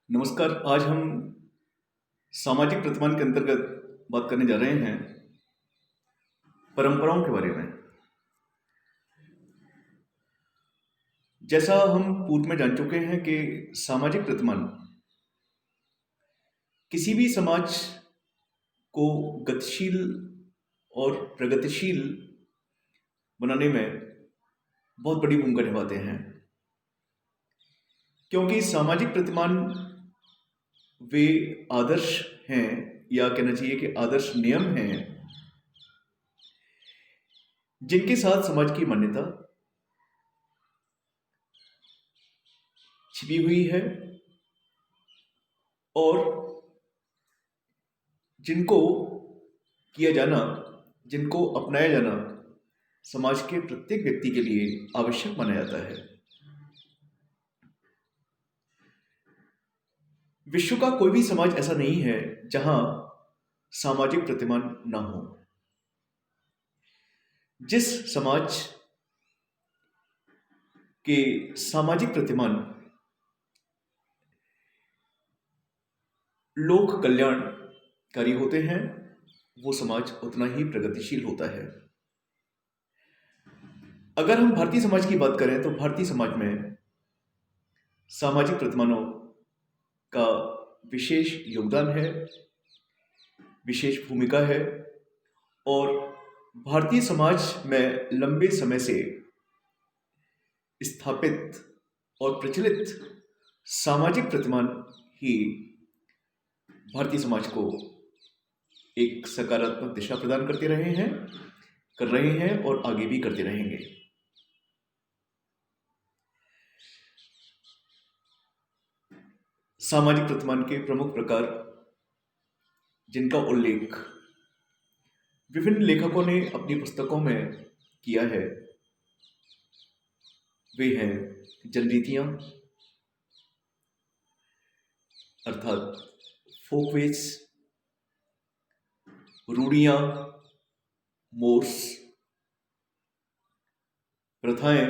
नमस्कार। आज हम सामाजिक प्रतिमान के अंतर्गत बात करने जा रहे हैं परंपराओं के बारे में। जैसा हम पूर्व में जान चुके हैं कि सामाजिक प्रतिमान किसी भी समाज को गतिशील और प्रगतिशील बनाने में बहुत बड़ी भूमिका निभाते हैं, क्योंकि सामाजिक प्रतिमान वे आदर्श हैं, या कहना चाहिए कि आदर्श नियम हैं, जिनके साथ समाज की मान्यता छिपी हुई है और जिनको किया जाना, जिनको अपनाया जाना समाज के प्रत्येक व्यक्ति के लिए आवश्यक माना जाता है। विश्व का कोई भी समाज ऐसा नहीं है जहां सामाजिक प्रतिमान ना हो। जिस समाज के सामाजिक प्रतिमान लोक कल्याणकारी होते हैं, वो समाज उतना ही प्रगतिशील होता है। अगर हम भारतीय समाज की बात करें तो भारतीय समाज में सामाजिक प्रतिमानों का विशेष योगदान है, विशेष भूमिका है, और भारतीय समाज में लंबे समय से स्थापित और प्रचलित सामाजिक प्रतिमान ही भारतीय समाज को एक सकारात्मक दिशा प्रदान करते रहे हैं, कर रहे हैं और आगे भी करते रहेंगे। सामाजिक प्रतिमान के प्रमुख प्रकार जिनका उल्लेख विभिन्न लेखकों ने अपनी पुस्तकों में किया है, वे हैं जनरीतियां अर्थात फोकवेज, रूढ़ियां, मोर्स, प्रथाएं,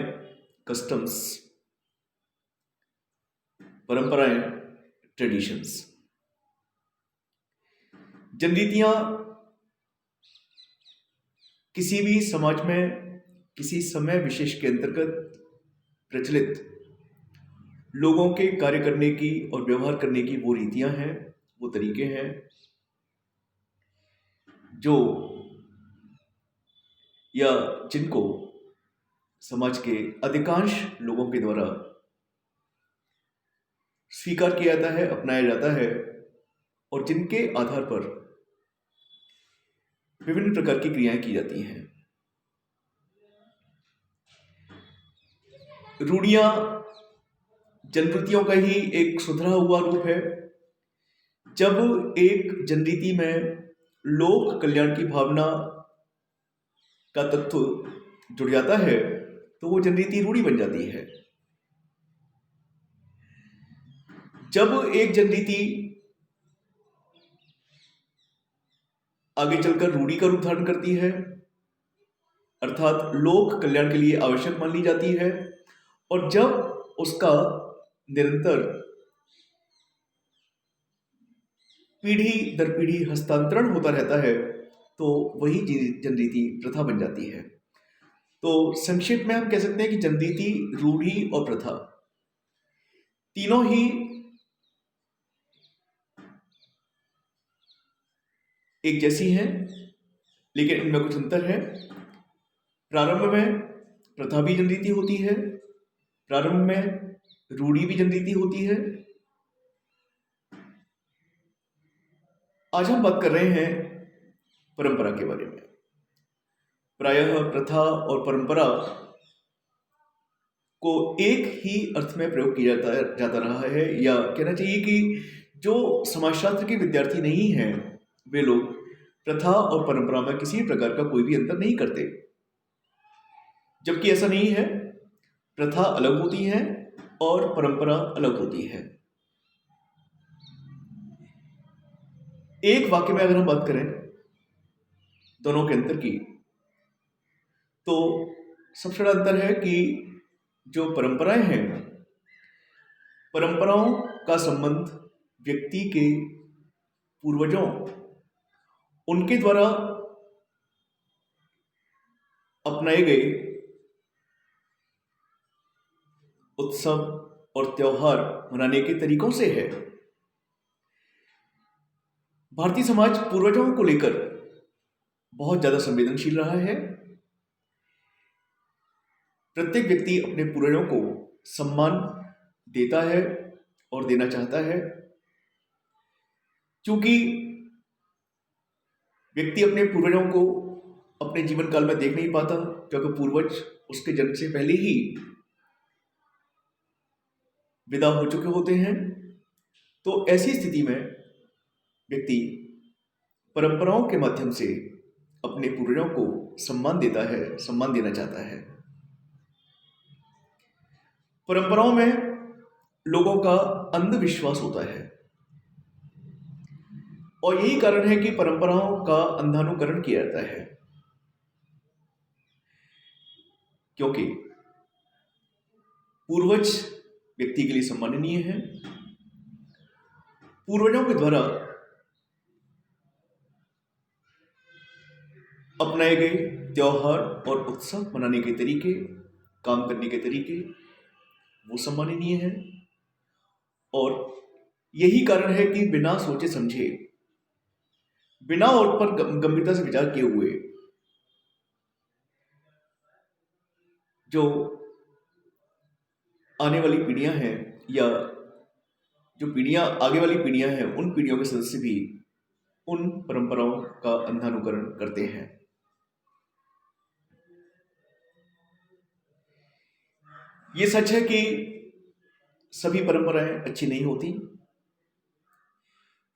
कस्टम्स, परंपराएं, ट्रेडिशंस। जनरीतियां किसी भी समाज में किसी समय विशेष के अंतर्गत प्रचलित लोगों के कार्य करने की और व्यवहार करने की वो रीतियां हैं, वो तरीके हैं जो या जिनको समाज के अधिकांश लोगों के द्वारा स्वीकार किया जाता है, अपनाया जाता है, और जिनके आधार पर विभिन्न प्रकार की क्रियाएं की जाती हैं। रूढ़ियां जनरीतियों का ही एक सुधरा हुआ रूप है। जब एक जनरीति में लोक कल्याण की भावना का तत्व जुड़ जाता है तो वो जनरीति रूढ़ी बन जाती है। जब एक जनरीति आगे चलकर रूढ़ी का रूप धारण करती है, अर्थात लोक कल्याण के लिए आवश्यक मान ली जाती है, और जब उसका निरंतर पीढ़ी दर पीढ़ी हस्तांतरण होता रहता है तो वही जनरीति प्रथा बन जाती है। तो संक्षेप में हम कह सकते हैं कि जनरीति, रूढ़ी और प्रथा तीनों ही एक जैसी हैं, लेकिन इनमें कुछ अंतर है। प्रारंभ में प्रथा भी जनरीति होती है, प्रारंभ में रूढ़ी भी जनरीति होती है। आज हम बात कर रहे हैं परंपरा के बारे में। प्रायः प्रथा और परंपरा को एक ही अर्थ में प्रयोग किया जाता रहा है, या कहना चाहिए कि जो समाजशास्त्र के विद्यार्थी नहीं हैं वे लोग प्रथा और परंपरा में किसी भी प्रकार का कोई भी अंतर नहीं करते, जबकि ऐसा नहीं है। प्रथा अलग होती है और परंपरा अलग होती है। एक वाक्य में अगर हम बात करें दोनों के अंतर की, तो सबसे बड़ा अंतर है कि जो परंपराएं हैं, परंपराओं का संबंध व्यक्ति के पूर्वजों, उनके द्वारा अपनाए गए उत्सव और त्योहार मनाने के तरीकों से है। भारतीय समाज पूर्वजों को लेकर बहुत ज्यादा संवेदनशील रहा है। प्रत्येक व्यक्ति अपने पूर्वजों को सम्मान देता है और देना चाहता है, क्योंकि व्यक्ति अपने पूर्वजों को अपने जीवन काल में देख नहीं पाता, क्योंकि पूर्वज उसके जन्म से पहले ही विदा हो चुके होते हैं। तो ऐसी स्थिति में व्यक्ति परंपराओं के माध्यम से अपने पूर्वजों को सम्मान देता है, सम्मान देना चाहता है। परंपराओं में लोगों का अंधविश्वास होता है और यही कारण है कि परंपराओं का अंधानुकरण किया जाता है, क्योंकि पूर्वज व्यक्ति के लिए सम्माननीय है। पूर्वजों के द्वारा अपनाए गए त्योहार और उत्सव मनाने के तरीके, काम करने के तरीके, वो सम्माननीय है। और यही कारण है कि बिना सोचे समझे, बिना और पर गंभीरता से विचार किए हुए जो आने वाली पीढ़ियां हैं या जो पीढ़ियां आगे वाली पीढ़ियां हैं, उन पीढ़ियों के सदस्य भी उन परंपराओं का अंधानुकरण करते हैं। ये सच है कि सभी परंपराएं अच्छी नहीं होती।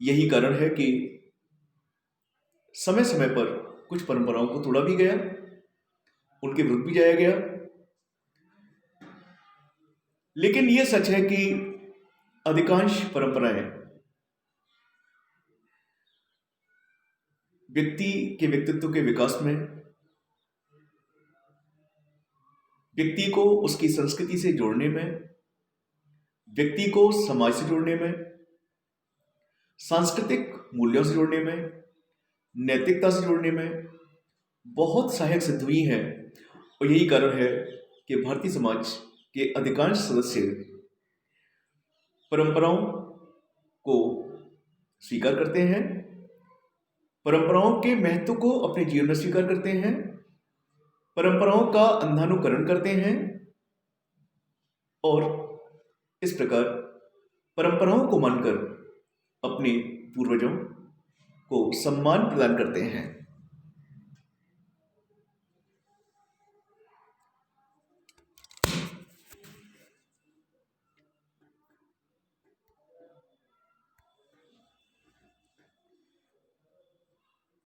यही कारण है कि समय समय पर कुछ परंपराओं को तोड़ा भी गया, उनके विरुद्ध भी जाया गया। लेकिन यह सच है कि अधिकांश परंपराएं व्यक्ति के व्यक्तित्व के विकास में, व्यक्ति को उसकी संस्कृति से जोड़ने में, व्यक्ति को समाज से जोड़ने में, सांस्कृतिक मूल्यों से जोड़ने में, नैतिकता से जोड़ने में बहुत सहायक सिद्ध हुई हैं। और यही कारण है कि भारतीय समाज के अधिकांश सदस्य परंपराओं को स्वीकार करते हैं, परंपराओं के महत्व को अपने जीवन में स्वीकार करते हैं, परंपराओं का अंधानुकरण करते हैं और इस प्रकार परंपराओं को मानकर अपने पूर्वजों को सम्मान प्रदान करते हैं।